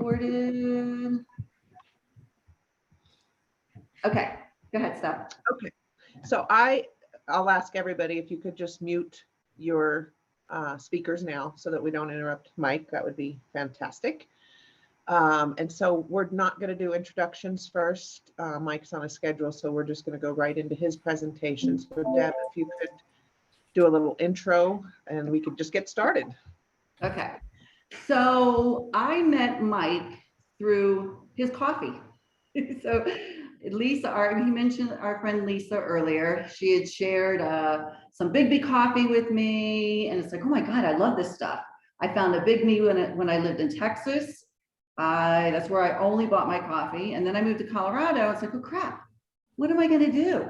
recorded. Okay, go ahead, Steph. Okay, so I'll ask everybody if you could just mute your speakers now so that we don't interrupt Mike. That would be fantastic. And so we're not going to do introductions first. Mike's on a schedule, so we're just going to go right into his presentation. So Deb, if you could do a little intro and we could just get started. Okay, so I met Mike through his coffee. So Lisa, he mentioned our friend Lisa earlier. She had shared some BIGGBY coffee with me, and it's like, oh my God, I love this stuff. I found a BIGGBY when I lived in Texas. That's where I only bought my coffee, and then I moved to Colorado. It's like, oh crap, what am I going to do?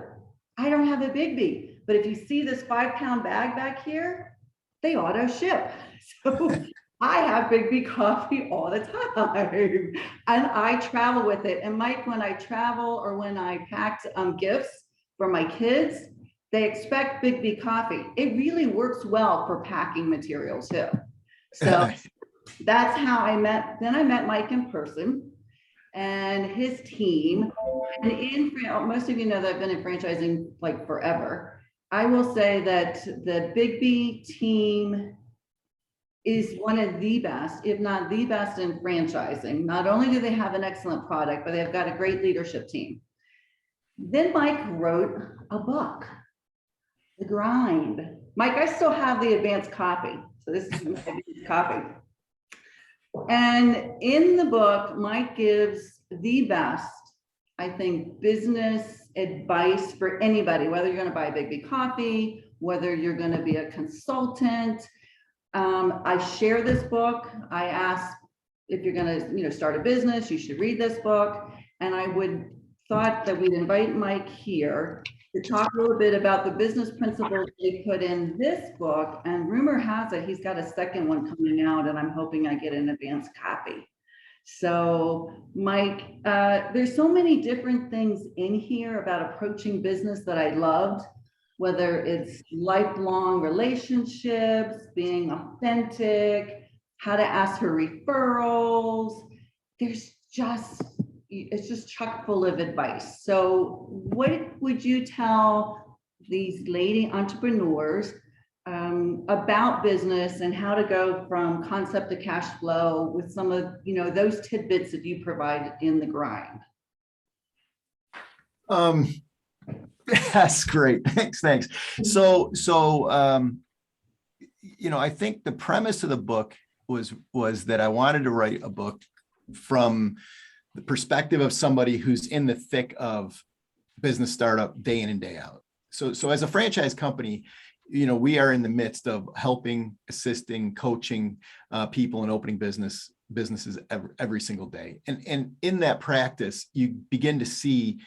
I don't have a BIGGBY, but if you see this 5-pound bag back here, they auto ship. So I have BIGGBY coffee all the time, and I travel with it. And Mike, when I travel or when I packed gifts for my kids, they expect BIGGBY coffee. It really works well for packing material too. So that's how I met. Then I met Mike in person and his team. And most of you know that I've been in franchising like forever. I will say that the BIGGBY team is one of the best, if not the best, in franchising. Not only do they have an excellent product, but they've got a great leadership team. Then Mike wrote a book, The Grind. Mike, I still have the advanced copy. So this is my advanced copy. And in the book, Mike gives the best, I think, business advice for anybody, whether you're going to buy a BIGGBY coffee, whether you're going to be a consultant. I share this book. I ask if you're going to, start a business, you should read this book. And I thought that we'd invite Mike here to talk a little bit about the business principles they put in this book. And rumor has it, he's got a second one coming out, and I'm hoping I get an advanced copy. So Mike, there's so many different things in here about approaching business that I loved, whether it's lifelong relationships, being authentic, how to ask for referrals. It's just chock full of advice. So what would you tell these lady entrepreneurs about business and how to go from concept to cash flow with some of those tidbits that you provide in The Grind? That's great. Thanks. So I think the premise of the book was that I wanted to write a book from the perspective of somebody who's in the thick of business startup day in and day out. So as a franchise company, we are in the midst of helping, assisting, coaching people and opening businesses every single day. And in that practice, you begin to see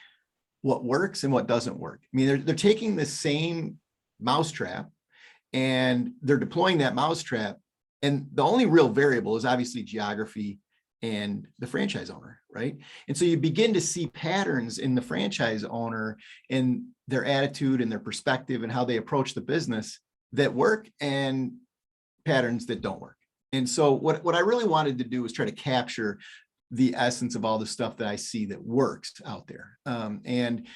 what works and what doesn't work. I mean, they're taking the same mousetrap and they're deploying that mousetrap. And the only real variable is obviously geography and the franchise owner, right? And so you begin to see patterns in the franchise owner and their attitude and their perspective and how they approach the business that work and patterns that don't work. And so what I really wanted to do was try to capture the essence of all the stuff that I see that works out there. And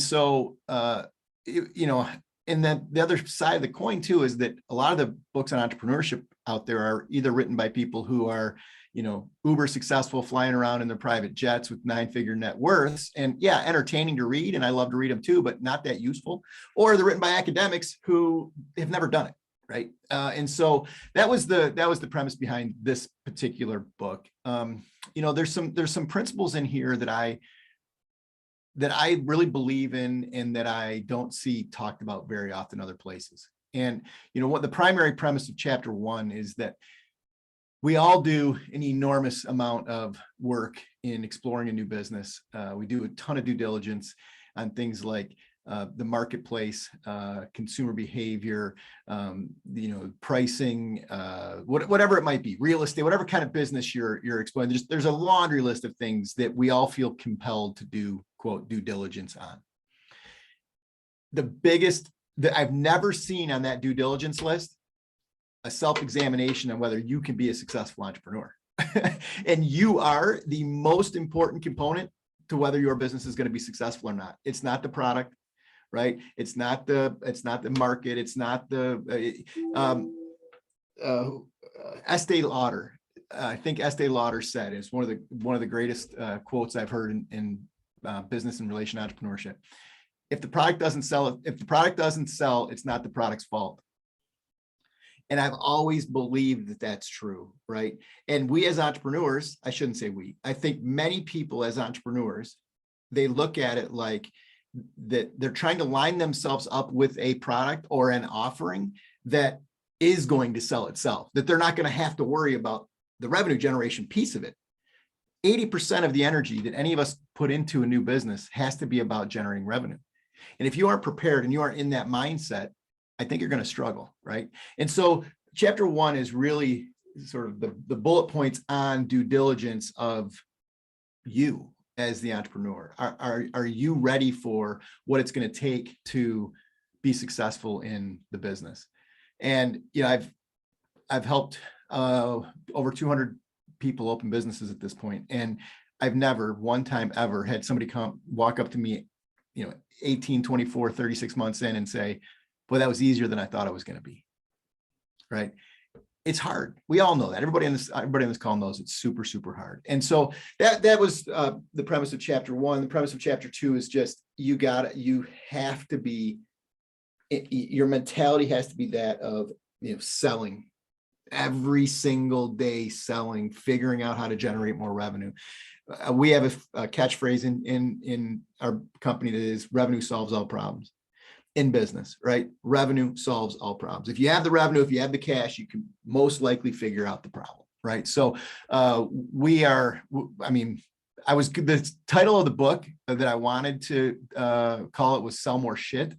so and then the other side of the coin too is that a lot of the books on entrepreneurship out there are either written by people who are uber successful, flying around in their private jets with 9-figure net worths, and yeah, entertaining to read, and I love to read them too, but not that useful. Or they're written by academics who have never done it, right? And so that was the premise behind this particular book. There's some principles in here that I really believe in and that I don't see talked about very often other places. And what the primary premise of chapter 1 is that we all do an enormous amount of work in exploring a new business. We do a ton of due diligence on things like the marketplace, consumer behavior, pricing, whatever it might be, real estate, whatever kind of business you're exploring. There's a laundry list of things that we all feel compelled to do, quote, due diligence on. The biggest that I've never seen on that due diligence list, a self-examination on whether you can be a successful entrepreneur. And you are the most important component to whether your business is going to be successful or not. It's not the product, right? It's not the market. It's not the Estee Lauder. I think Estee Lauder said, it's one of the greatest quotes I've heard in business and relation entrepreneurship. If the product doesn't sell, it's not the product's fault. And I've always believed that that's true, right? And we as entrepreneurs, I shouldn't say we, I think many people as entrepreneurs, they look at it like that they're trying to line themselves up with a product or an offering that is going to sell itself, that they're not going to have to worry about the revenue generation piece of it. 80% of the energy that any of us put into a new business has to be about generating revenue. And if you aren't prepared and you aren't in that mindset, I think you're going to struggle, right? And so chapter 1 is really sort of the bullet points on due diligence of you as the entrepreneur. Are you ready for what it's going to take to be successful in the business? And I've helped over 200 people open businesses at this point, and I've never one time ever had somebody walk up to me, 18, 24, 36 months in and say, boy, that was easier than I thought it was going to be. Right? It's hard. We all know that. Everybody on this call knows it's super, super hard. And so that was the premise of chapter 1. The premise of chapter 2 is just, you have to be, your mentality has to be that of, selling every single day, selling, figuring out how to generate more revenue. We have a catchphrase in our company that is revenue solves all problems in business, right? Revenue solves all problems. If you have the revenue, if you have the cash, you can most likely figure out the problem, right? So the title of the book that I wanted to call it was Sell More Shit.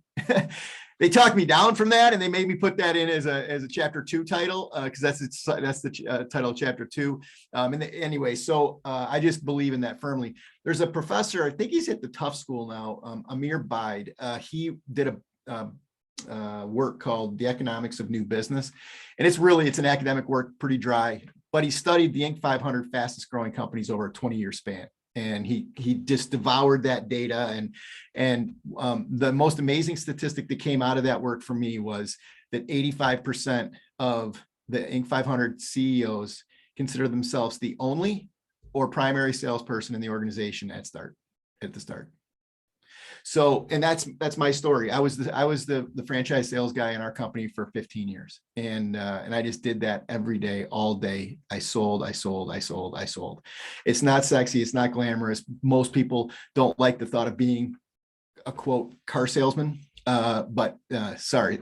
They talked me down from that, and they made me put that in as a chapter 2 title, because that's the title of chapter 2. Anyway, so I just believe in that firmly. There's a professor, I think he's at the Tufts School now, Amir Bide. He did a work called The Economics of New Business, and it's an academic work, pretty dry. But he studied the Inc. 500 fastest growing companies over a 20-year span. And he just devoured that data. And the most amazing statistic that came out of that work for me was that 85% of the Inc. 500 CEOs consider themselves the only or primary salesperson in the organization at the start. So, and that's my story. I was the franchise sales guy in our company for 15 years. And I just did that every day, all day. I sold. It's not sexy. It's not glamorous. Most people don't like the thought of being a quote car salesman. But sorry.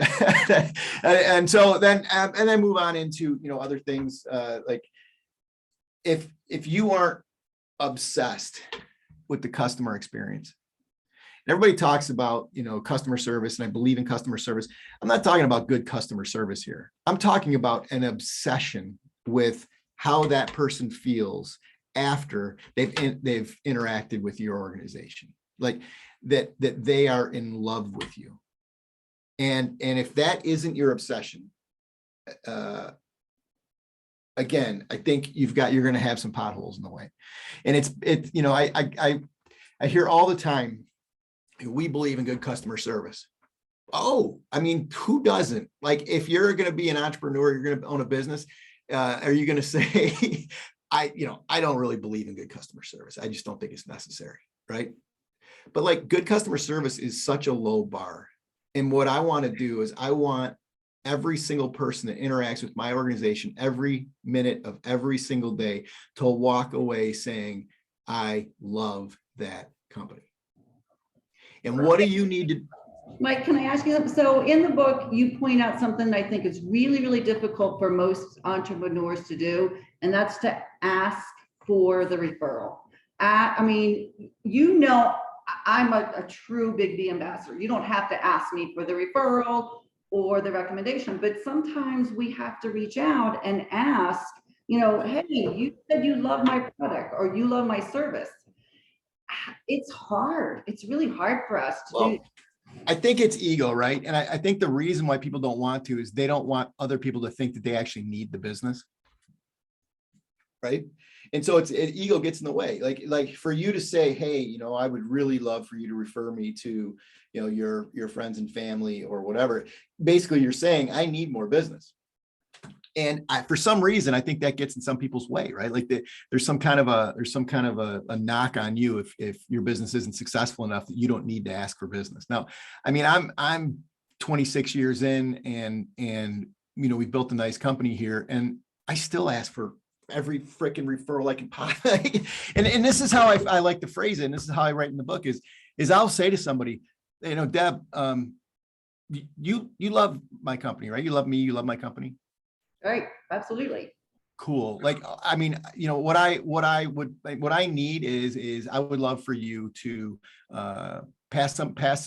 And so then move on into, other things, like if you aren't obsessed with the customer experience. Everybody talks about, customer service, and I believe in customer service. I'm not talking about good customer service here. I'm talking about an obsession with how that person feels after they've interacted with your organization, like that they are in love with you. And if that isn't your obsession, again, I think you're going to have some potholes in the way. And I hear all the time, we believe in good customer service. Oh, I mean, who doesn't? Like, if you're going to be an entrepreneur, you're going to own a business. Are you going to say, I don't really believe in good customer service. I just don't think it's necessary. Right. But like, good customer service is such a low bar. And what I want to do is I want every single person that interacts with my organization every minute of every single day to walk away saying, I love that company. And what do you need to? Mike, can I ask you something? So in the book, you point out something that I think is really, really difficult for most entrepreneurs to do, and that's to ask for the referral. I'm a true BIGGBY ambassador. You don't have to ask me for the referral or the recommendation, but sometimes we have to reach out and ask, hey, you said you love my product or you love my service. It's hard. It's really hard for us to do. I think it's ego, right? And I think the reason why people don't want to is they don't want other people to think that they actually need the business. right? And so ego gets in the way. Like for you to say, hey, you know, I would really love for you to refer me to, you know, your friends and family or whatever. Basically, you're saying I need more business. And for some reason, I think that gets in some people's way, right? Like there's some kind of a knock on you if your business isn't successful enough that you don't need to ask for business. Now, I mean, I'm 26 years in, and you know, we built a nice company here, and I still ask for every freaking referral I can possibly. and this is how I like to phrase it, and this is how I write in the book is I'll say to somebody, you know, Deb, you love my company, right? You love me, you love my company. Right, absolutely. Cool. Like, I mean, you know, what I need is I would love for you to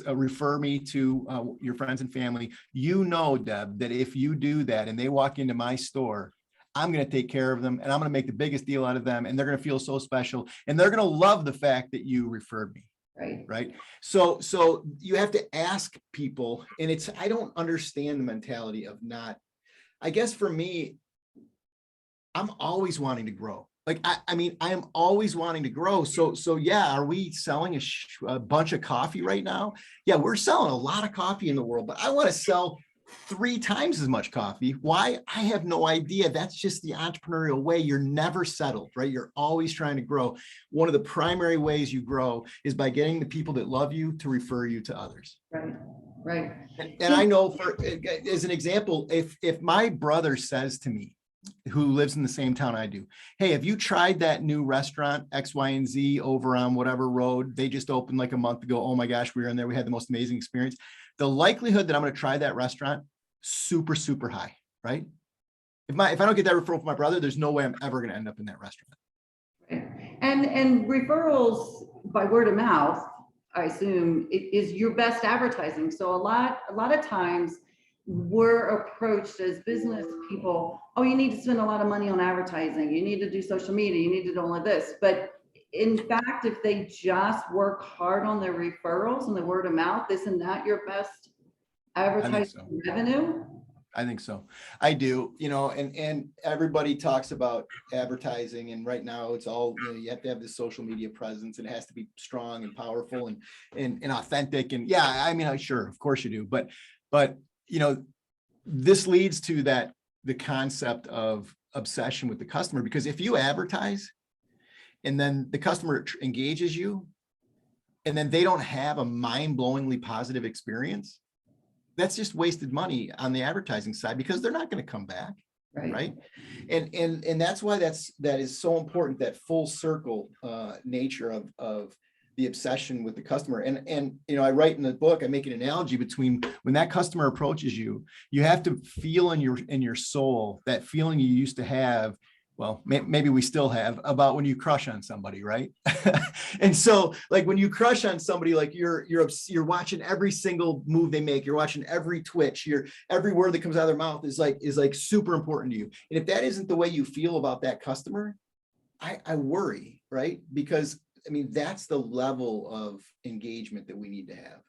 refer me to your friends and family. You know, Deb, that if you do that and they walk into my store, I'm going to take care of them, and I'm going to make the biggest deal out of them, and they're going to feel so special, and they're going to love the fact that you referred me. Right. So you have to ask people, and I don't understand the mentality of not. I guess for me, I'm always wanting to grow. Like, I mean, I am always wanting to grow. So yeah, are we selling a bunch of coffee right now? Yeah, we're selling a lot of coffee in the world, but I want to sell 3 times as much coffee. Why? I have no idea. That's just the entrepreneurial way. You're never settled, right? You're always trying to grow. One of the primary ways you grow is by getting the people that love you to refer you to others. Right. And I know, as an example, if my brother says to me, who lives in the same town I do, hey, have you tried that new restaurant X, Y, and Z over on whatever road? They just opened like a month ago. Oh my gosh, we were in there. We had the most amazing experience. The likelihood that I'm going to try that restaurant, super, super high, right? If I don't get that referral from my brother, there's no way I'm ever going to end up in that restaurant. And referrals by word of mouth, I assume, is your best advertising. So a lot of times we're approached as business people, oh, you need to spend a lot of money on advertising, you need to do social media, you need to do all of this. But in fact, if they just work hard on their referrals and the word of mouth, isn't that your best advertising revenue? I think so. I do, you know, and everybody talks about advertising, and right now it's all, you know, you have to have this social media presence, and it has to be strong and powerful and authentic. And yeah, I mean, sure, of course you do. But, you know, this leads to the concept of obsession with the customer, because if you advertise and then the customer engages you and then they don't have a mind-blowingly positive experience, that's just wasted money on the advertising side, because they're not going to come back. Right. And that's why that is so important, that full circle nature of the obsession with the customer. And, you know, I write in the book, I make an analogy between when that customer approaches you, you have to feel in your soul, that feeling you used to have. Well, maybe we still have, about when you crush on somebody, right? And so, like, when you crush on somebody, like you're watching every single move they make, you're watching every twitch, every word that comes out of their mouth is like super important to you. And if that isn't the way you feel about that customer, I worry, right? Because I mean, that's the level of engagement that we need to have.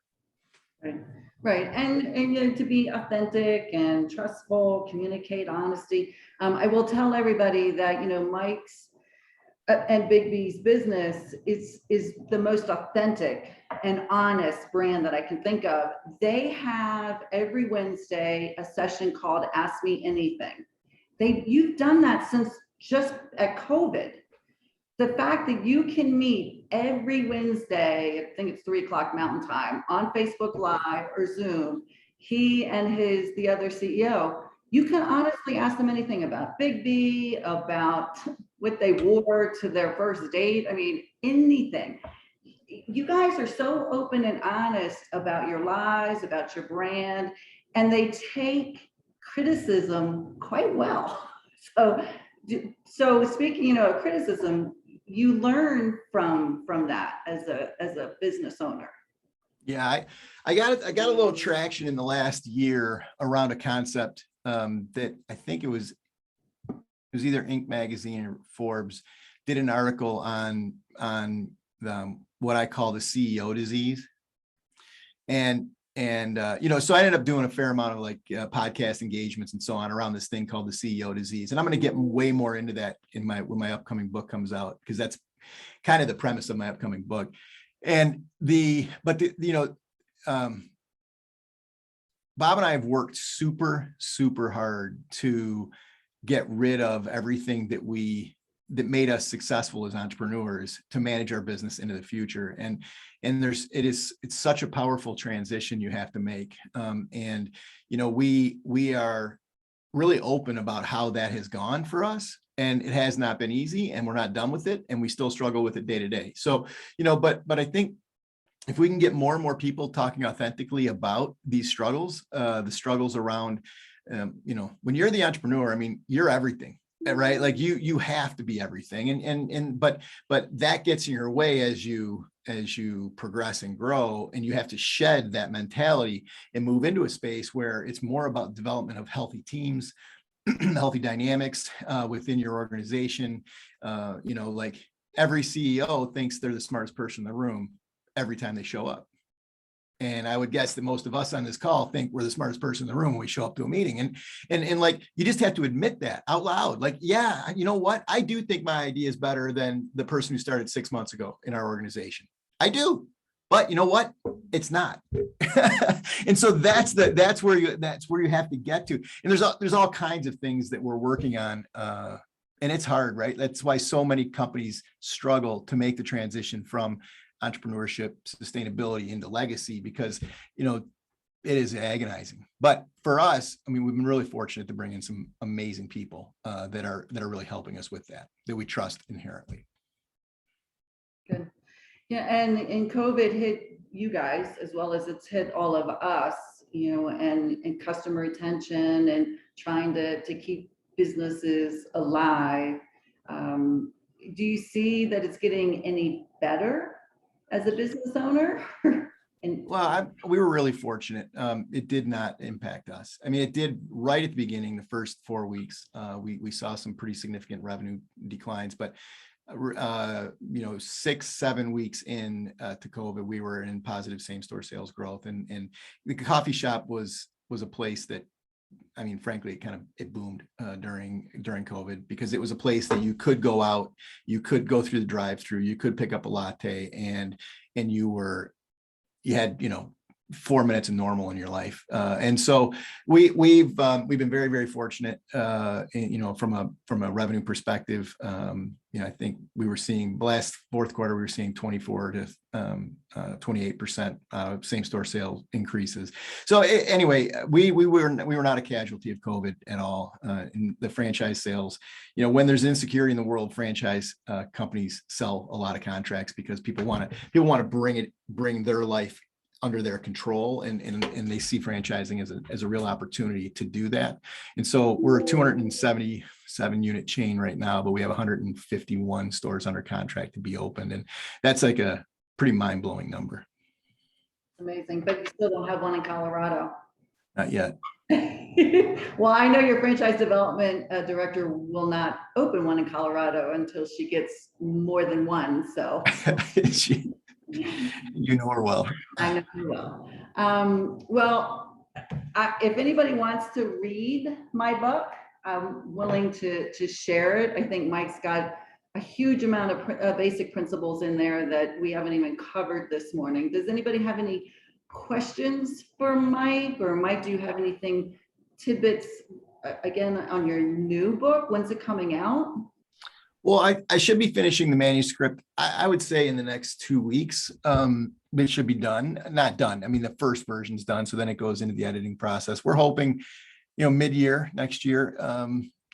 Right. And you know, to be authentic and trustful, communicate honesty. I will tell everybody that, you know, Mike's and BIGGBY's business is the most authentic and honest brand that I can think of. They have every Wednesday a session called Ask Me Anything. You've done that since just at COVID. The fact that you can meet every Wednesday, I think it's 3:00 Mountain Time, on Facebook Live or Zoom, he and the other CEO, you can honestly ask them anything about BIGGBY, about what they wore to their first date. I mean, anything. You guys are so open and honest about your lives, about your brand, and they take criticism quite well. So speaking, you know, of criticism, you learn from that as a business owner. Yeah, I got a little traction in the last year around a concept that I think it was either Inc. magazine or Forbes did an article on what I call the CEO disease. And So I ended up doing a fair amount of like podcast engagements and so on around this thing called the CEO disease. And I'm going to get way more into that when my upcoming book comes out, because that's kind of the premise of my upcoming book. Bob and I have worked super, super hard to get rid of everything that made us successful as entrepreneurs to manage our business into the future. And it's such a powerful transition you have to make. We are really open about how that has gone for us, and it has not been easy, and we're not done with it, and we still struggle with it day to day. So, but I think if we can get more and more people talking authentically about these struggles, the struggles around, when you're the entrepreneur, I mean, you're everything, right? Like you have to be everything. But that gets in your way as you progress and grow, and you have to shed that mentality and move into a space where it's more about development of healthy teams, healthy dynamics within your organization. Like every CEO thinks they're the smartest person in the room every time they show up. And I would guess that most of us on this call think we're the smartest person in the room when we show up to a meeting. And like, you just have to admit that out loud. Like, yeah, you know what? I do think my idea is better than the person who started 6 months ago in our organization. I do. But you know what? It's not. And so that's where you have to get to. And there's all kinds of things that we're working on. And it's hard, right? That's why so many companies struggle to make the transition from entrepreneurship, sustainability into legacy, because, it is agonizing. But for us, I mean, we've been really fortunate to bring in some amazing people that are really helping us with that we trust inherently. Good. Yeah, and COVID hit you guys as well as it's hit all of us, and customer retention and trying to keep businesses alive. Do you see that it's getting any better as a business owner? Well, we were really fortunate. It did not impact us. I mean, it did right at the beginning, the first 4 weeks. We saw some pretty significant revenue declines, but 6-7 weeks in to COVID, we were in positive same-store sales growth, and the coffee shop was a place that, I mean, frankly, it boomed during COVID, because it was a place that you could go out, you could go through the drive-through, you could pick up a latte, and you had 4 minutes of normal in your life. And so we've been very, very fortunate, from a revenue perspective. I think we were seeing last fourth quarter, we were seeing 24 to 28% same store sales increases. So anyway, we were not a casualty of COVID at all. In the franchise sales, when there's insecurity in the world, franchise companies sell a lot of contracts because people want to bring their life under their control, and they see franchising as a real opportunity to do that. And so we're a 277 unit chain right now, but we have 151 stores under contract to be opened, and that's like a pretty mind-blowing number. Amazing. But you still don't have one in Colorado. Not yet. Well, I know your franchise development director will not open one in Colorado until she gets more than one. So you know her well. I know you well. If anybody wants to read my book, I'm willing to share it. I think Mike's got a huge amount of basic principles in there that we haven't even covered this morning. Does anybody have any questions for Mike? Or Mike, do you have anything, tidbits, again, on your new book? When's it coming out? Well, I should be finishing the manuscript, I would say, in the next 2 weeks. It should be done. Not done. I mean, the first version's done, so then it goes into the editing process. We're hoping, mid-year next year,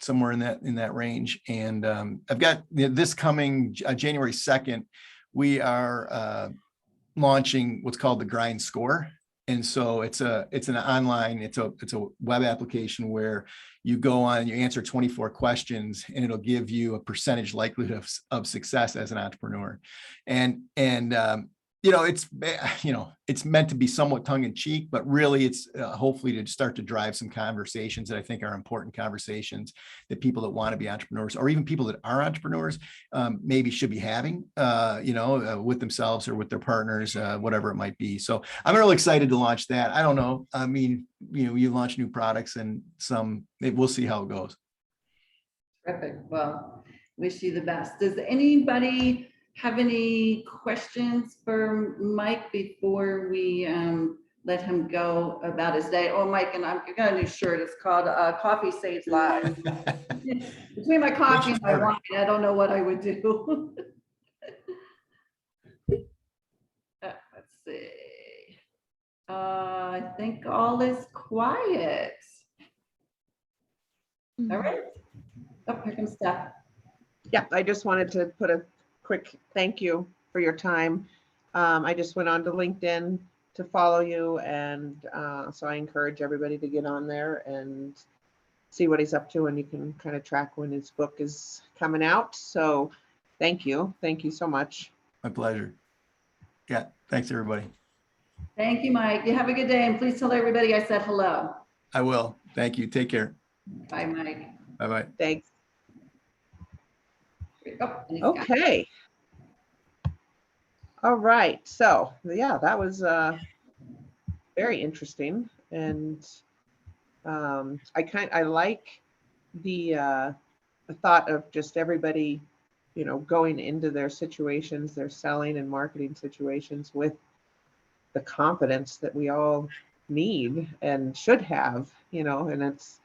somewhere in that range. And I've got this coming January 2nd. We are launching what's called the Grind Score. And so it's an online, it's a web application where you go on and you answer 24 questions, and it'll give you a percentage likelihood of success as an entrepreneur. And it's meant to be somewhat tongue in cheek, but really it's hopefully to start to drive some conversations that I think are important conversations that people that want to be entrepreneurs, or even people that are entrepreneurs, maybe should be having, with themselves or with their partners, whatever it might be. So I'm really excited to launch that. I don't know. I mean, you launch new products and we'll see how it goes. Terrific. Well, wish you the best. Does anybody have any questions for Mike before we let him go about his day? Oh, Mike, and you're gonna do a shirt. It's called Coffee Saves Lives. Between my coffee and my wine, I don't know what I would do. Let's see. I think all is quiet. All right. Oh, here comes Steph. Yeah, I just wanted to put a quick thank you for your time. I just went on to LinkedIn to follow you, and so I encourage everybody to get on there and see what he's up to, and you can kind of track when his book is coming out. So thank you so much. My pleasure. Yeah, thanks everybody. Thank you, Mike. You have a good day, and please tell everybody I said hello. I will. Thank you. Take care. Bye, Mike. Bye-bye. Thanks. Oh, and he's got- Okay. All right. So yeah, that was very interesting, and I like the thought of just everybody, going into their situations, their selling and marketing situations with the confidence that we all need and should have, and it's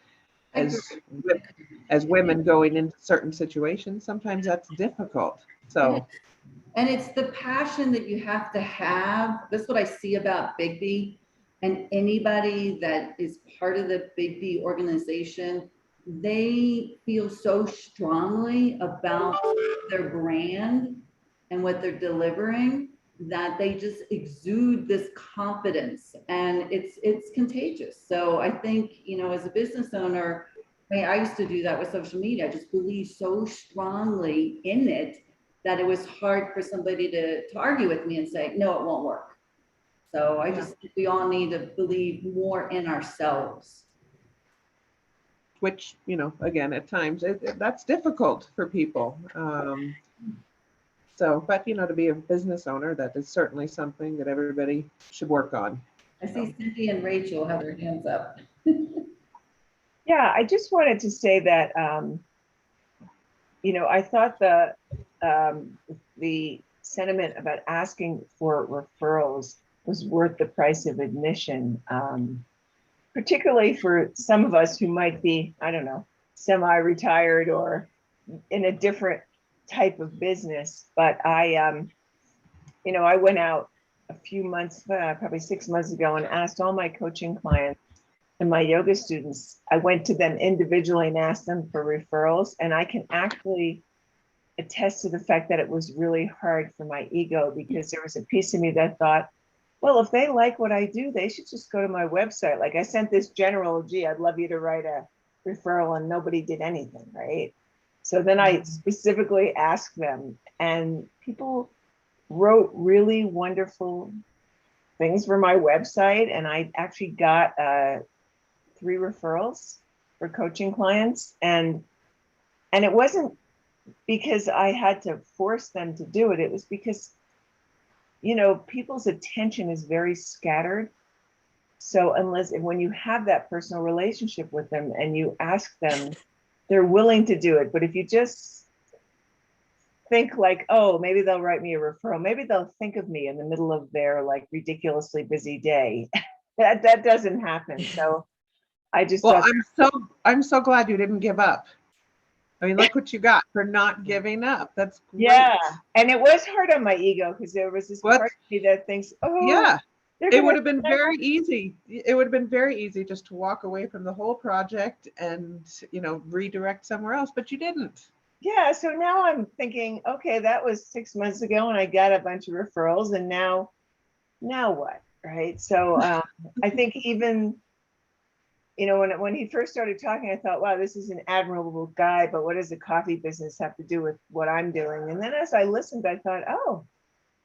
as women going into certain situations, sometimes that's difficult. So, and it's the passion that you have to have. That's what I see about BIGGBY, and anybody that is part of the BIGGBY organization, they feel so strongly about their brand and what they're delivering that they just exude this confidence, and it's contagious. So I think, as a business owner, I used to do that with social media. I just believe so strongly in it that it was hard for somebody to argue with me and say, no, it won't work. So I just think we all need to believe more in ourselves. which, again, at times that's difficult for people. But to be a business owner, that is certainly something that everybody should work on. I see Cindy and Rachel have their hands up. Yeah, I just wanted to say that, I thought the sentiment about asking for referrals was worth the price of admission, particularly for some of us who might be, I don't know, semi-retired or in a different type of business. But I went out a few months, probably 6 months ago, and asked all my coaching clients and my yoga students, I went to them individually and asked them for referrals. And I can actually attest to the fact that it was really hard for my ego, because there was a piece of me that thought, well, if they like what I do, they should just go to my website. Like, I sent this general, gee, I'd love you to write a referral, and nobody did anything, right? So then I specifically asked them, and people wrote really wonderful things for my website. And I actually got 3 referrals for coaching clients. And it wasn't because I had to force them to do it. It was because, people's attention is very scattered. So when you have that personal relationship with them and you ask them, they're willing to do it. But if you just think like, oh, maybe they'll write me a referral, maybe they'll think of me in the middle of their ridiculously busy day, that doesn't happen. So I just I'm so glad you didn't give up. I mean, look what you got for not giving up. That's great. Yeah, and it was hard on my ego, because there was this part of me that thinks, oh yeah, it would have been very easy. It would have been very easy just to walk away from the whole project and redirect somewhere else, but you didn't. Yeah, so now I'm thinking, okay, that was 6 months ago, and I got a bunch of referrals, and now what, right? So I think even, when he first started talking, I thought, wow, this is an admirable guy, but what does the coffee business have to do with what I'm doing? And then as I listened, I thought, oh,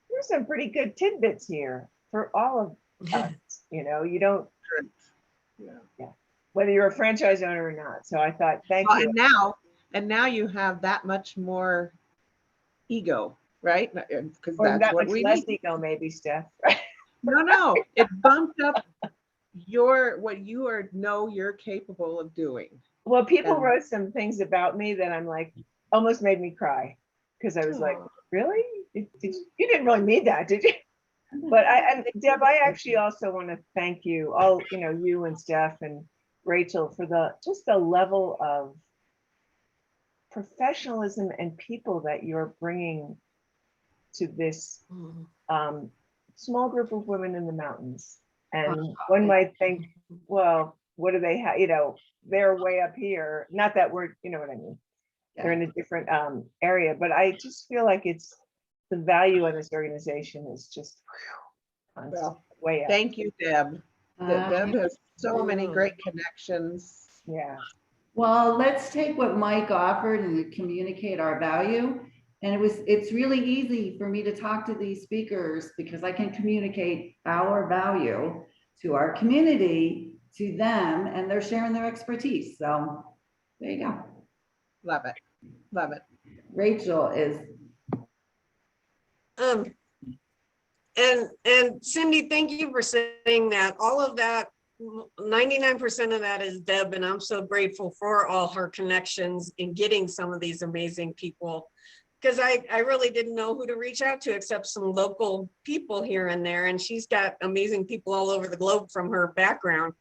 there's some pretty good tidbits here for all of us. You don't, Yeah. whether you're a franchise owner or not. So I thought, thank Well, you. and now you have that much more ego, right? Because Or that's that what much we less need. ego, maybe, Steph. No, it bumped up what you know you're capable of doing. Well, people And- wrote some things about me that I'm like, almost made me cry, because I was like, Aw. really? You didn't really mean that, did you? But and Deb, I actually also want to thank you, all, you and Steph and Rachel, for just the level of professionalism and people that you're bringing to this small group of women in the mountains. And one might think, well, what do they have? They're way up here. Not that we're, you know what I mean? They're in a different area, but I just feel like it's the value of this organization is just way up. Thank you, Deb. Deb has so many great connections. Yeah. Well, let's take what Mike offered and communicate our value. And it's really easy for me to talk to these speakers because I can communicate our value to our community, to them, and they're sharing their expertise. So there you go. Love it. Love it. Rachel is. And Cindy, thank you for saying that. All of that, 99% of that is Deb, and I'm so grateful for all her connections in getting some of these amazing people, because I really didn't know who to reach out to except some local people here and there, and she's got amazing people all over the globe from her background.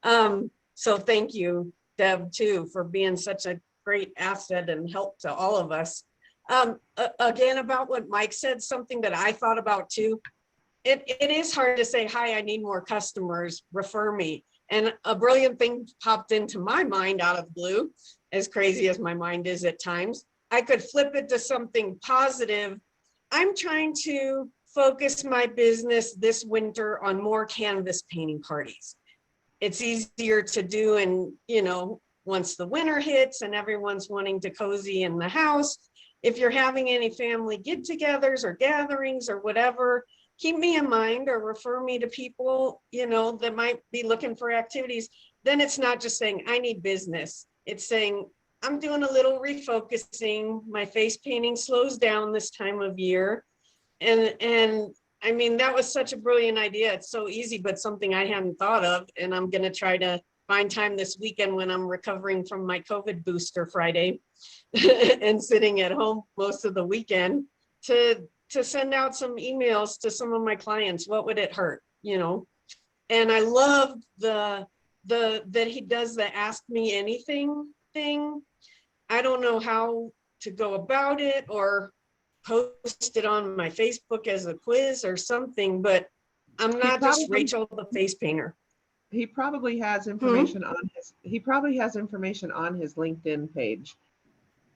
So thank you, Deb, too, for being such a great asset and help to all of us. Again, about what Mike said, something that I thought about too. It is hard to say, hi, I need more customers, refer me. And a brilliant thing popped into my mind out of the blue, as crazy as my mind is at times. I could flip it to something positive. I'm trying to focus my business this winter on more canvas painting parties. It's easier to do, and once the winter hits and everyone's wanting to cozy in the house, if you're having any family get-togethers or gatherings or whatever, keep me in mind or refer me to people, that might be looking for activities. Then it's not just saying, I need business. It's saying, I'm doing a little refocusing. My face painting slows down this time of year. And I mean, that was such a brilliant idea. It's so easy, but something I hadn't thought of. And I'm going to try to find time this weekend when I'm recovering from my COVID booster Friday and sitting at home most of the weekend to send out some emails to some of my clients. What would it hurt? And I love that he does the ask me anything thing. I don't know how to go about it or post it on my Facebook as a quiz or something, but I'm not just Rachel the face painter. He probably has information on his LinkedIn page.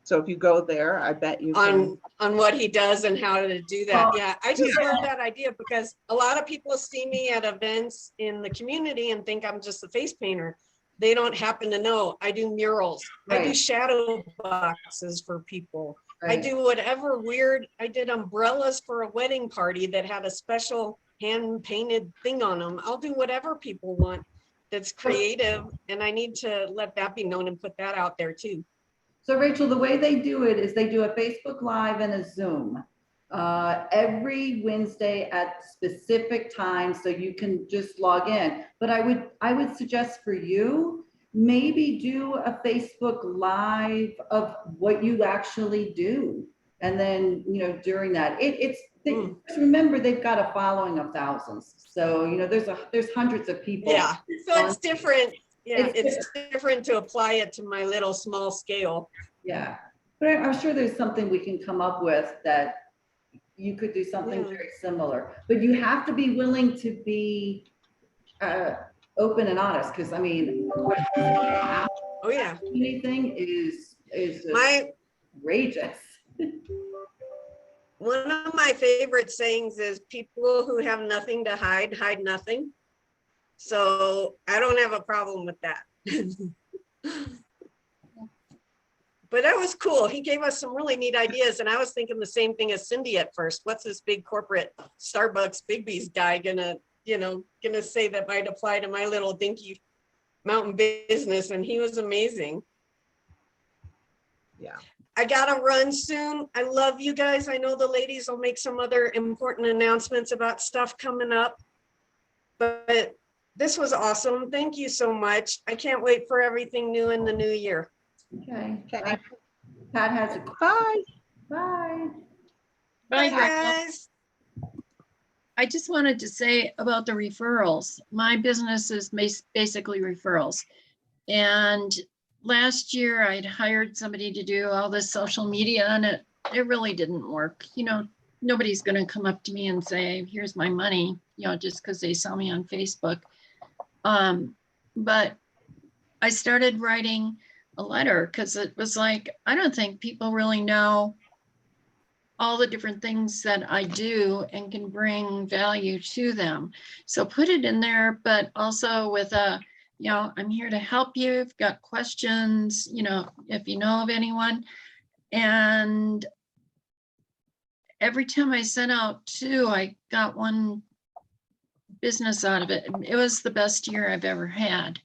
So if you go there, I bet you on what he does and how to do that. Yeah, I just love that idea because a lot of people see me at events in the community and think I'm just a face painter. They don't happen to know I do murals. Right. I do shadow boxes for people. Right. I do whatever weird. I did umbrellas for a wedding party that had a special hand painted thing on them. I'll do whatever people want that's creative, and I need to let that be known and put that out there too. So Rachel, the way they do it is they do a Facebook Live and a Zoom every Wednesday at specific times, so you can just log in. But I would suggest for you, maybe do a Facebook Live of what you actually do, and then during that, remember they've got a following of thousands, so there's hundreds of people. Yeah, so it's different. Yeah, it's different to apply it to my little small scale. Yeah, but I'm sure there's something we can come up with that you could do something very similar, but you have to be willing to be open and honest, because I mean, oh yeah, anything is just outrageous. One of my favorite sayings is people who have nothing to hide, hide nothing. So I don't have a problem with that. But that was cool. He gave us some really neat ideas. And I was thinking the same thing as Cindy at first. What's this big corporate Starbucks BIGGBY's guy gonna, gonna say that might apply to my little dinky mountain business? And he was amazing. Yeah. I gotta run soon. I love you guys. I know the ladies will make some other important announcements about stuff coming up. But this was awesome. Thank you so much. I can't wait for everything new in the new year. Okay. Okay. Pat has a, Bye. bye. Bye, Bye, Rachel. guys. I just wanted to say about the referrals. My business is basically referrals. And last year I'd hired somebody to do all this social media and it really didn't work. Nobody's going to come up to me and say, here's my money, just because they saw me on Facebook. But I started writing a letter because it was like, I don't think people really know all the different things that I do and can bring value to them. So put it in there, but also with I'm here to help you. If you've got questions, if you know of anyone. And every time I sent out two, I got one business out of it. It was the best year I've ever had.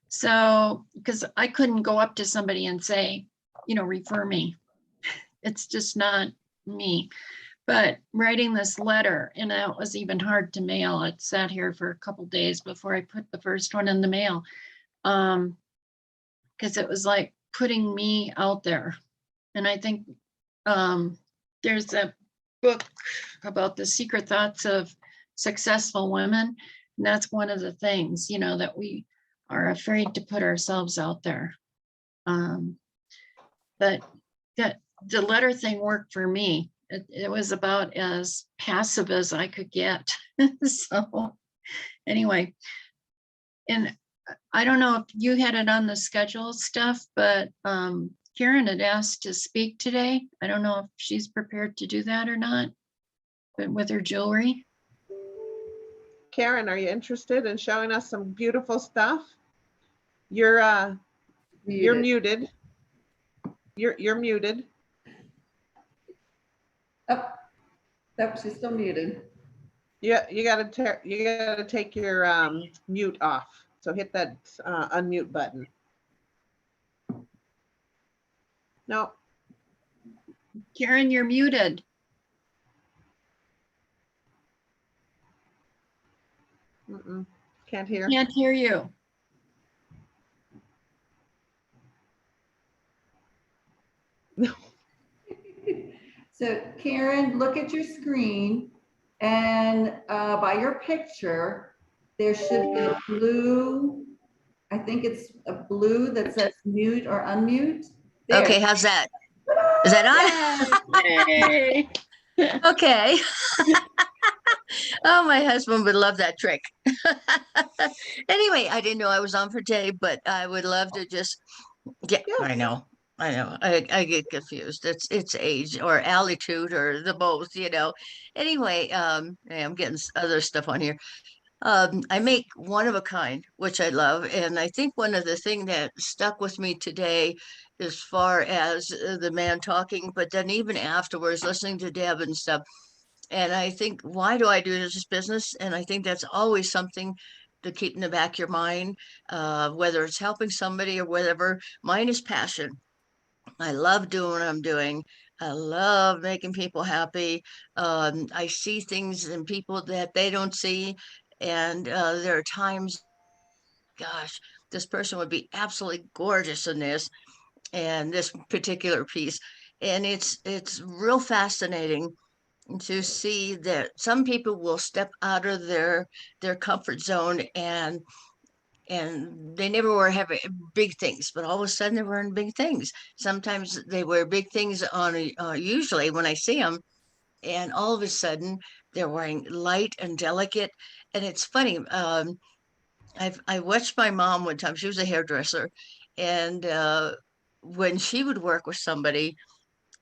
So, because I couldn't go up to somebody and say, refer me. It's just not me. But writing this letter, and it was even hard to mail. It sat here for a couple days before I put the first one in the mail. Because it was like putting me out there. And I think there's a book about the secret thoughts of successful women. And that's one of the things, that we are afraid to put ourselves out there. But the letter thing worked for me. It was about as passive as I could get. So anyway, and I don't know if you had it on the schedule stuff, but Karen had asked to speak today. I don't know if she's prepared to do that or not, but with her jewelry. Karen, are you interested in showing us some beautiful stuff? You're muted. You're muted. Oh, nope, she's still muted. Yeah, you gotta take your mute off. So hit that unmute button. No. Karen, you're muted. Can't hear. Can't hear you. So Karen, look at your screen and by your picture, there should be a blue, I think it's a blue that says mute or unmute. There. Okay, how's that? Is that on? Yay. Okay. Oh, my husband would love that trick. Anyway, I didn't know I was on for today, but I would love to just, yeah, I know. I get confused. It's age or altitude or the both, Anyway, I'm getting other stuff on here. I make one of a kind, which I love. And I think one of the things that stuck with me today, as far as the man talking, but then even afterwards, listening to Deb and stuff. And I think, why do I do this business? And I think that's always something to keep in the back of your mind, whether it's helping somebody or whatever. Mine is passion. I love doing what I'm doing. I love making people happy. I see things in people that they don't see. And there are times, gosh, this person would be absolutely gorgeous in this and this particular piece. And it's real fascinating to see that some people will step out of their comfort zone and they never were having big things, but all of a sudden they're wearing big things. Sometimes they wear big things on usually when I see them, and all of a sudden they're wearing light and delicate. And it's funny. I watched my mom one time. She was a hairdresser, and when she would work with somebody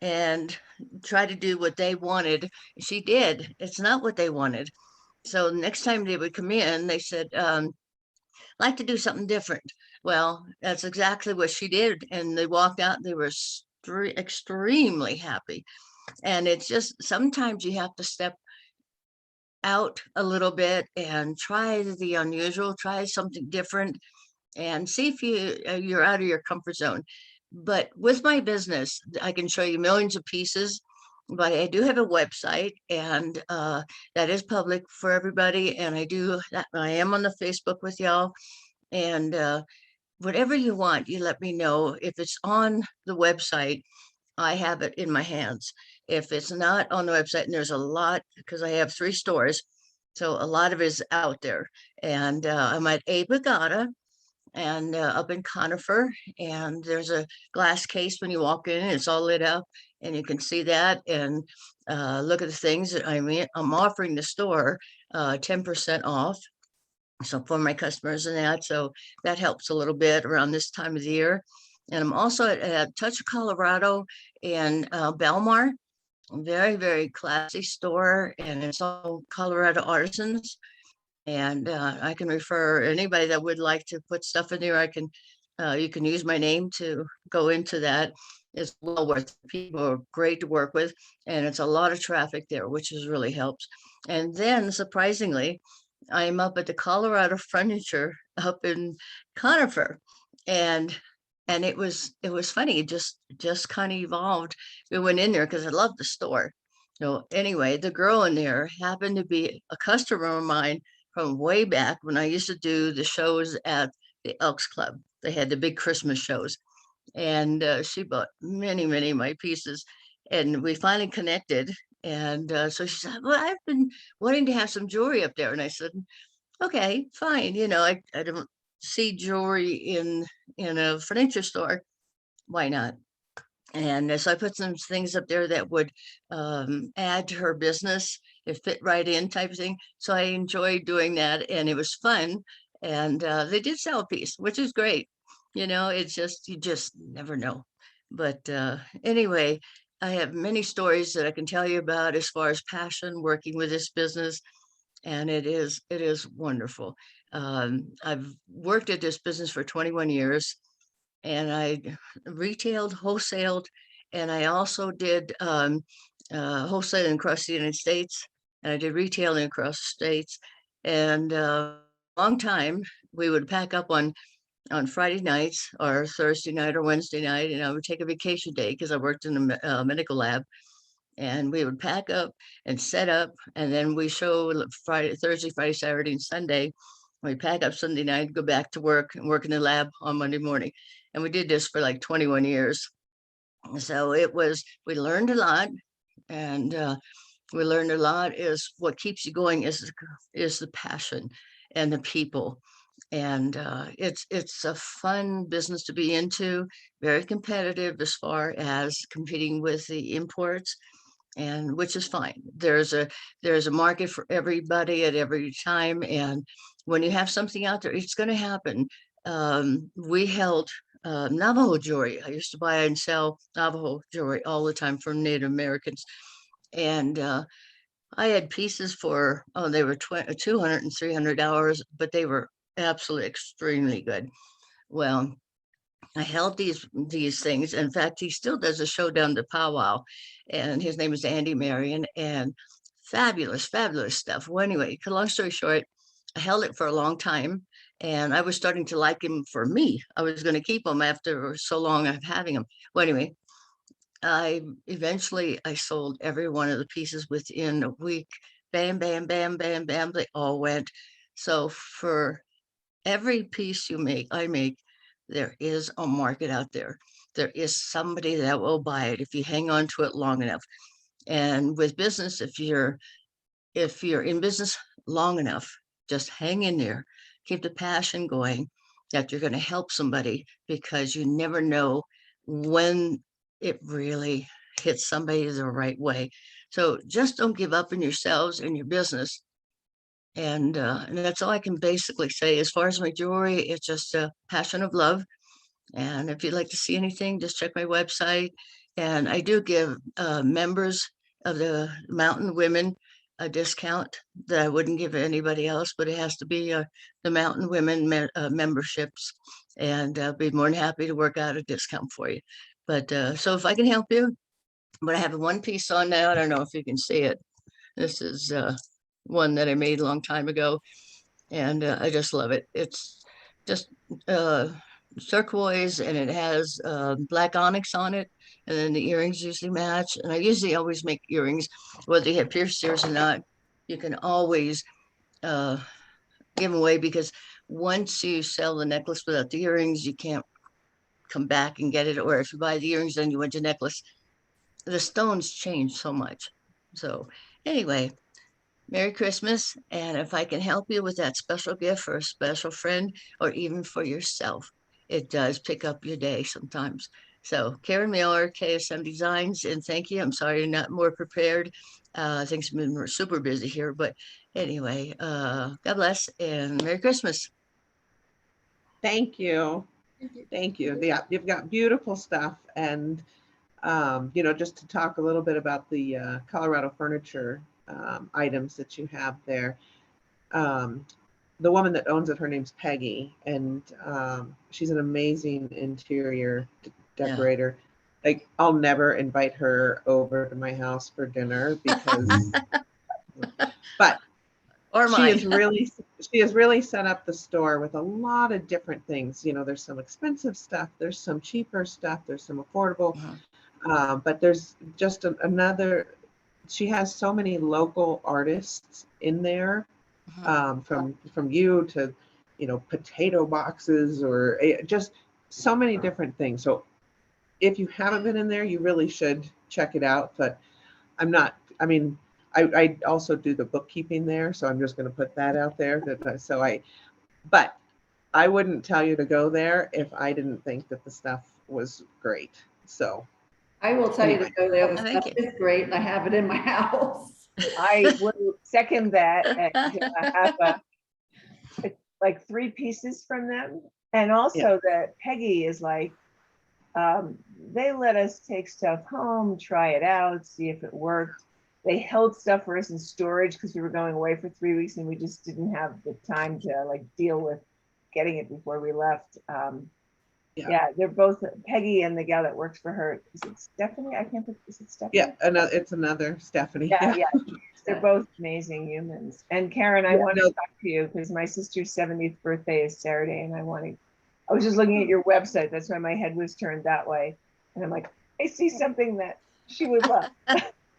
and try to do what they wanted, she did. It's not what they wanted. So next time they would come in, they said, like to do something different. Well, that's exactly what she did. And they walked out, they were extremely happy. And it's just, sometimes you have to step out a little bit and try the unusual, try something different, and see if you're out of your comfort zone. But with my business, I can show you millions of pieces, but I do have a website, and that is public for everybody. And I do that. I am on the Facebook with y'all, and whatever you want, you let me know. If it's on the website, I have it in my hands. If it's not on the website, and there's a lot, because I have 3 stores, so a lot of it is out there. And I'm at A Bagata, and up in Conifer, and there's a glass case when you walk in, and it's all lit up, and you can see that, and look at the things that I'm offering the store 10% off. So for my customers and that, so that helps a little bit around this time of the year. And I'm also at Touch of Colorado in Belmar, very, very classy store, and it's all Colorado artisans. And I can refer anybody that would like to put stuff in there. I can, you can use my name to go into that. It's well worth it. People are great to work with, and it's a lot of traffic there, which is really helps. And then surprisingly, I'm up at the Colorado Furniture up in Conifer, and it was funny. It just kind of evolved. We went in there because I love the store. So anyway, the girl in there happened to be a customer of mine from way back when I used to do the shows at the Elks Club. They had the big Christmas shows, and she bought many, many of my pieces, and we finally connected. And so she said, "Well, I've been wanting to have some jewelry up there," and I said, "Okay, fine. You know, I don't see jewelry in a furniture store. Why not?" And so I put some things up there that would add to her business. It fit right in, type of thing. So I enjoyed doing that, and it was fun. And they did sell a piece, which is great. You know, it's just, you just never know. But anyway, I have many stories that I can tell you about as far as passion working with this business, and it is wonderful. I've worked at this business for 21 years, and I retailed, wholesaled, and I also did wholesaling across the United States, and I did retailing across the states. And long time, we would pack up on Friday nights or Thursday night or Wednesday night, and I would take a vacation day because I worked in a medical lab. And we would pack up and set up, and then we show Friday, Thursday, Friday, Saturday, and Sunday. We pack up Sunday night, go back to work, and work in the lab on Monday morning. And we did this for like 21 years. So we learned a lot, and we learned a lot. Is what keeps you going is the passion and the people. And it's a fun business to be into, very competitive as far as competing with the imports, and which is fine. There's a market for everybody at every time, and when you have something out there, it's going to happen. We held Navajo jewelry. I used to buy and sell Navajo jewelry all the time from Native Americans, and I had pieces for, they were $200 and $300, but they were absolutely extremely good. Well, I held these things. In fact, he still does a show down the powwow, and his name is Andy Marion, and fabulous, fabulous stuff. Well, anyway, long story short, I held it for a long time, and I was starting to like him for me. I was going to keep him after so long of having him. Well, anyway, I sold every one of the pieces within a week. Bam, bam, bam, bam, bam. They all went. So for every piece I make, there is a market out there. There is somebody that will buy it if you hang on to it long enough. And with business, if you're in business long enough, just hang in there, keep the passion going, that you're going to help somebody, because you never know when it really hits somebody the right way. So just don't give up on yourselves and your business. And that's all I can basically say. As far as my jewelry, it's just a passion of love. And if you'd like to see anything, just check my website. And I do give members of the MWinB a discount that I wouldn't give anybody else, but it has to be the MWinB memberships. And I'll be more than happy to work out a discount for you. But so if I can help you, but I have one piece on now. I don't know if you can see it. This is one that I made a long time ago, and I just love it. It's just turquoise, and it has black onyx on it, and then the earrings usually match. And I usually always make earrings, whether you have pierced ears or not. You can always give them away, because once you sell the necklace without the earrings, you can't come back and get it. Or if you buy the earrings, then you want your necklace. The stones change so much. So anyway, Merry Christmas. And if I can help you with that special gift for a special friend or even for yourself, it does pick up your day sometimes. So Karen Miller, KSM Designs, and thank you. I'm sorry you're not more prepared. Things have been super busy here, but anyway, God bless and Merry Christmas. Thank you. Thank you. Yeah, you've got beautiful stuff. And, you know, just to talk a little bit about the Colorado furniture items that you have there. The woman that owns it, her name's Peggy, and she's an amazing interior decorator. Like, I'll never invite her over to my house for dinner because, but Or she mine. has really set up the store with a lot of different things. You know, there's some expensive stuff, there's some cheaper stuff, there's some affordable, but there's just another. She has so many local artists in there, from you to, you know, potato boxes or just so many different things. So if you haven't been in there, you really should check it out. But I also do the bookkeeping there, so I'm just going to put that out there. But I wouldn't tell you to go there if I didn't think that the stuff was great. So I will tell you to go there. The Thank stuff you. is great, and I have it in my house. I will second that. And I have like 3 pieces from them. And also that Peggy is like, they let us take stuff home, try it out, see if it worked. They held stuff for us in storage because we were going away for 3 weeks and we just didn't have the time to like deal with getting it before we left. Yeah, they're both Peggy and the gal that works for her. Is it Stephanie? I can't think. Is it Stephanie? yeah, it's another Stephanie. Yeah. They're both amazing humans. And Karen, I want to talk to you because my sister's 70th birthday is Saturday, and I was just looking at your website. That's why my head was turned that way. And I'm like, I see something that she would love.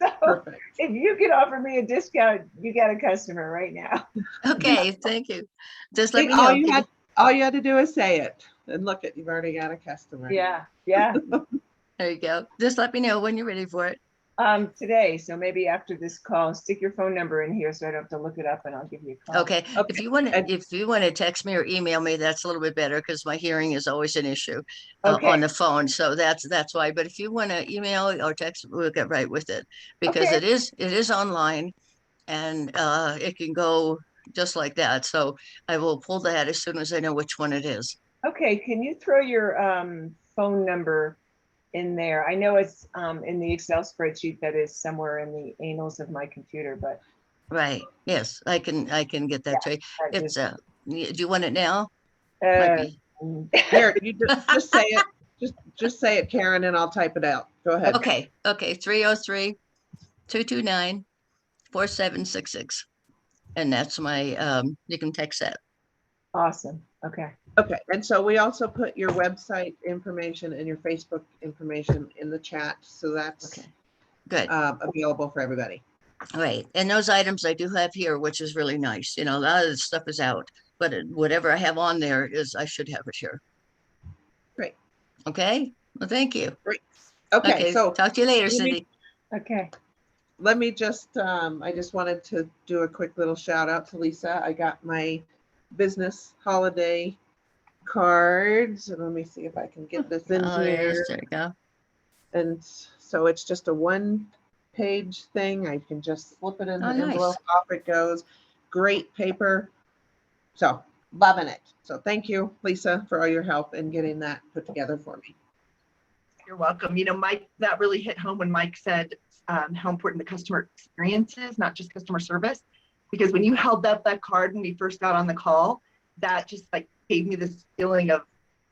So Perfect. if you could offer me a discount, you got a customer right now. Okay, thank you. Just let me All know. all you had to do is say it. And look you've already got a customer. Yeah. There you go. Just let me know when you're ready for it. Today, so maybe after this call, stick your phone number in here so I don't have to look it up, and I'll give you a call. Okay. If you want to text me or email me, that's a little bit better because my hearing is always an issue on the phone. So that's why. But if you want to email or text, we'll get right with it because Okay. it is online, and it can go just like that. So I will pull that as soon as I know which one it is. Okay, can you throw your phone number in there? I know it's in the Excel spreadsheet that is somewhere in the annals of my computer, but Right. Yes, I can get that to you. It's do you want it now? mm. Here, you just say it. Just say it, Karen, and I'll type it out. Go ahead. Okay. 303-229-4766. And that's my you can text that. Awesome. Okay. Okay, and so we also put your website information and your Facebook information in the chat, so that's Good. Available for everybody. Right. And those items I do have here, which is really nice. You know, a lot of the stuff is out, but whatever I have on there I should have it here. Great. Okay. Well, thank you. Great. Okay, so talk to you later, Cindy. Okay. Let me just, I just wanted to do a quick little shout out to Lisa. I got my business holiday cards, and let me see if I can get this in here. Yes, there you go. And so it's just a 1-page thing. I can just flip it in the envelope, off it goes. Great paper. So loving it. So thank you, Lisa, for all your help in getting that put together for me. You're welcome. You know, Mike, that really hit home when Mike said how important the customer experience is, not just customer service. Because when you held up that card when we first got on the call, that just like gave me this feeling of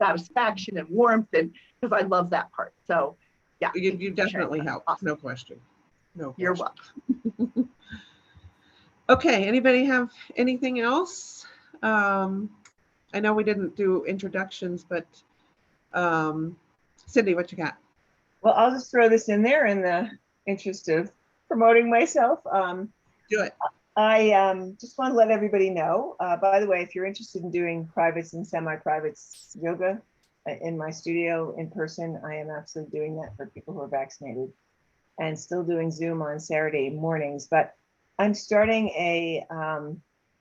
satisfaction and warmth, and because I love that part. So yeah. You definitely help. Awesome. No question. No You're question. welcome. Okay, anybody have anything else? I know we didn't do introductions, but Cindy, what you got? Well, I'll just throw this in there in the interest of promoting myself. Do it. I just want to let everybody know, by the way, if you're interested in doing privates and semi-privates yoga in my studio in person, I am absolutely doing that for people who are vaccinated, and still doing Zoom on Saturday mornings. But I'm starting a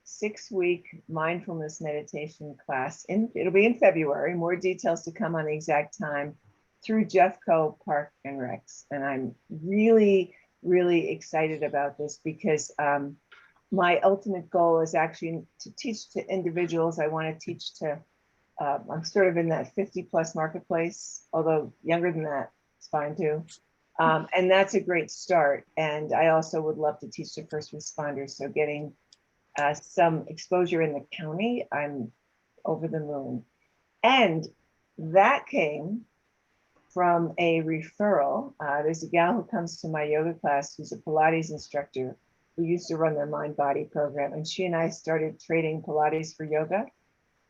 6-week mindfulness meditation class. It'll be in February. More details to come on the exact time, through Jeffco Park and Recs. And I'm really, really excited about this because my ultimate goal is actually to teach to individuals. I want to teach to, I'm sort of in that 50+ marketplace, although younger than that, it's fine too. And that's a great start. And I also would love to teach to first responders. So getting some exposure in the county, I'm over the moon. And that came from a referral. There's a gal who comes to my yoga class who's a Pilates instructor who used to run their mind body program. And she and I started trading Pilates for yoga.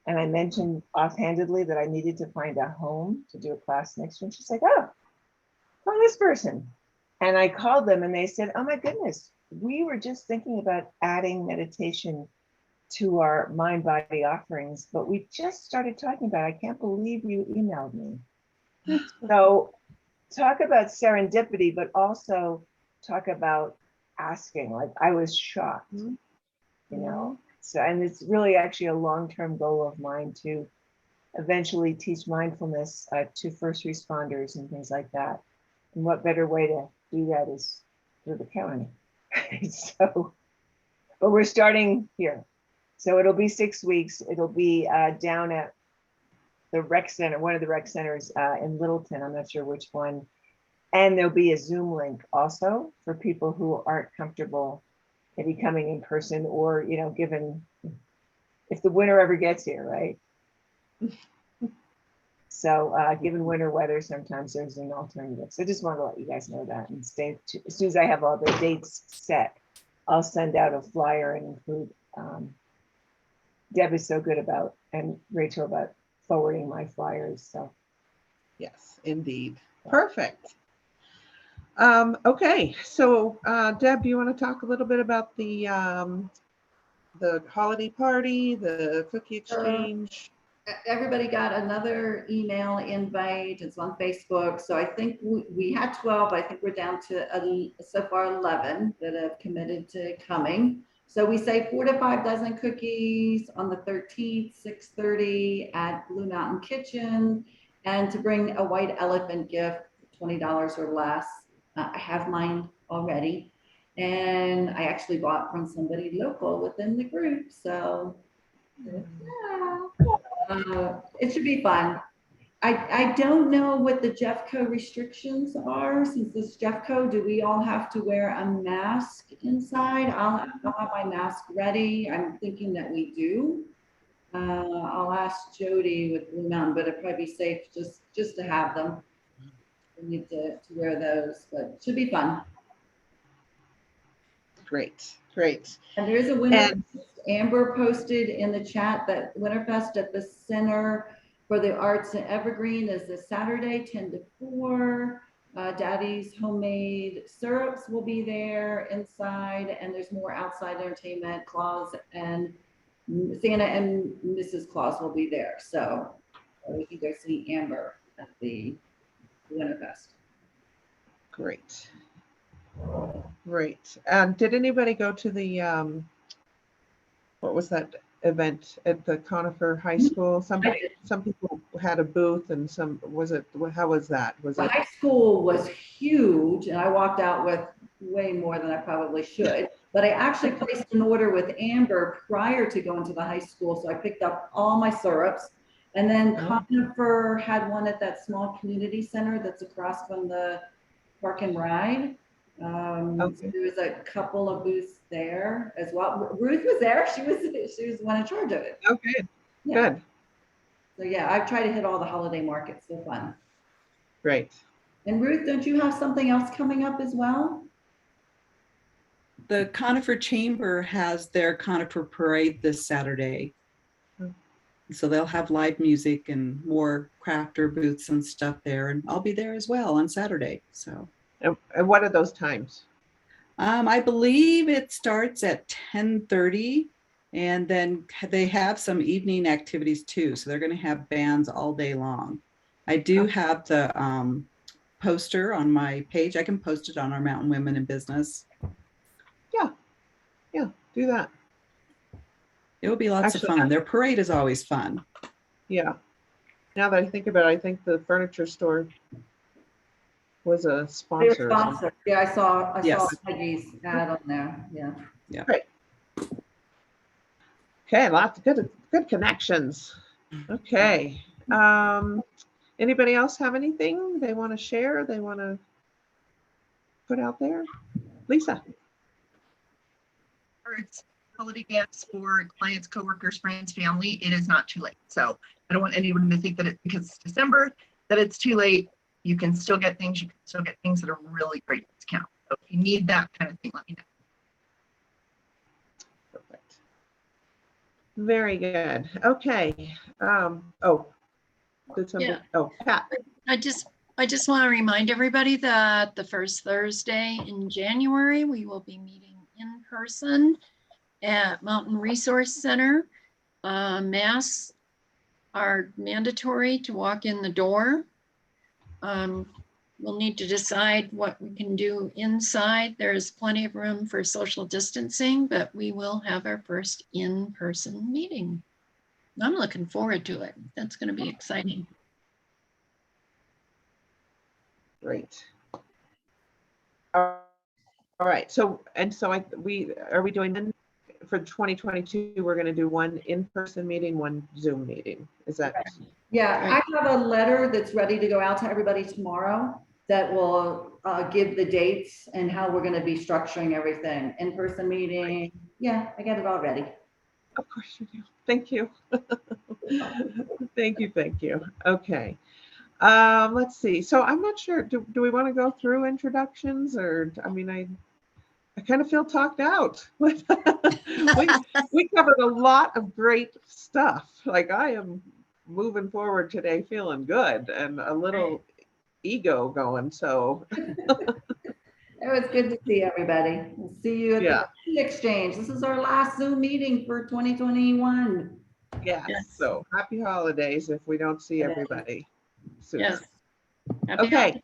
And I mentioned offhandedly that I needed to find a home to do a class next to. And she's like, oh, call this person. And I called them and they said, oh my goodness, we were just thinking about adding meditation to our mind body offerings, but we just started talking about it. I can't believe you emailed me. So talk about serendipity, but also talk about asking. Like, I was shocked, you know. So, and it's really actually a long-term goal of mine to eventually teach mindfulness to first responders and things like that. And what better way to do that is through the county. So, but we're starting here. So it'll be 6 weeks. It'll be down at the rec center, one of the rec centers in Littleton. I'm not sure which one. And there'll be a Zoom link also for people who aren't comfortable maybe coming in person, or, you know, given if the winter ever gets here, right? So given winter weather, sometimes there's an alternative. So I just wanted to let you guys know that, and stay as soon as I have all the dates set, I'll send out a flyer and include, Deb is so good about, and Rachel, about forwarding my flyers. So Yes, indeed. Perfect. Okay, so Deb, do you want to talk a little bit about the holiday party, the cookie exchange? Everybody got another email invite. It's on Facebook. So I think we had 12. I think we're down to so far 11 that have committed to coming. So we say 4 to 5 dozen cookies on the 13th, 6:30 at Blue Mountain Kitchen, and to bring a white elephant gift, $20 or less. I have mine already, and I actually bought from somebody local within the group. So yeah. It should be fun. I don't know what the Jeffco restrictions are. Since this Jeffco, do we all have to wear a mask inside? I'll have my mask ready. I'm thinking that we do. I'll ask Jody with Blue Mountain, but it'd probably be safe just to have them. We need to wear those, but it should be fun. Great, great. And there is a winner. Amber posted in the chat that Winterfest at the Center for the Arts in Evergreen is this Saturday, 10 to 4. Daddy's homemade syrups will be there inside, and there's more outside entertainment. Claus and Santa and Mrs. Claus will be there. So we can go see Amber at the Winterfest. Great. Great. Did anybody go to the, what was that event at the Conifer High School? Some people had a booth, and some, how was that? The high school was huge, and I walked out with way more than I probably should. But I actually placed an order with Amber prior to going to the high school, so I picked up all my syrups. And then Conifer had one at that small community center that's across from the Park and Ride. So there was a couple of booths there as well. Ruth was there. She was the one in charge of it. Okay, Yeah. good. So yeah, I've tried to hit all the holiday markets. They're fun. Great. And Ruth, don't you have something else coming up as well? The Conifer Chamber has their Conifer Parade this Saturday. So they'll have live music and more crafter booths and stuff there. And I'll be there as well on Saturday. So, And what are those times? I believe it starts at 10:30, and then they have some evening activities too. So they're going to have bands all day long. I do have the poster on my page. I can post it on our Mountain Women in Business. Yeah, do that. It will be lots Actually, of fun. Their parade is always fun. Yeah. Now that I think about it, I think the furniture store was a They're sponsor. sponsored. Yeah, I saw Yes. Peggy's ad on there. Yeah. Okay, lots of good connections. Okay. Anybody else have anything they want to share? They want to put out there? Lisa. Or it's holiday gifts for clients, coworkers, friends, family. It is not too late. So I don't want anyone to think that it's because it's December that it's too late. You can still get things. You can still get things that are really great discount. So if you need that kind of thing, let me know. Perfect. Very good. Okay. Did somebody? Yeah. Oh, Pat. I just want to remind everybody that the first Thursday in January, we will be meeting in person at Mountain Resource Center. Masks are mandatory to walk in the door. We'll need to decide what we can do inside. There's plenty of room for social distancing, but we will have our first in-person meeting. I'm looking forward to it. That's going to be exciting. Great. All right. So are we doing then for 2022? We're going to do one in-person meeting, one Zoom meeting. Is that? Yeah, I have a letter that's ready to go out to everybody tomorrow that will give the dates and how we're going to be structuring everything. In-person meeting. Yeah, I got it all ready. Of course you do. Thank you. Thank you. Okay. Let's see. So I'm not sure. Do we want to go through introductions, or I mean, I kind of feel talked out. we covered a lot of great stuff. Like, I am moving forward today feeling good and a little ego going. So It was good to see everybody. We'll see you at the exchange. This is our last Zoom meeting for 2021. Yes. So happy holidays if we don't see everybody soon. Yes. Happy Okay. holidays.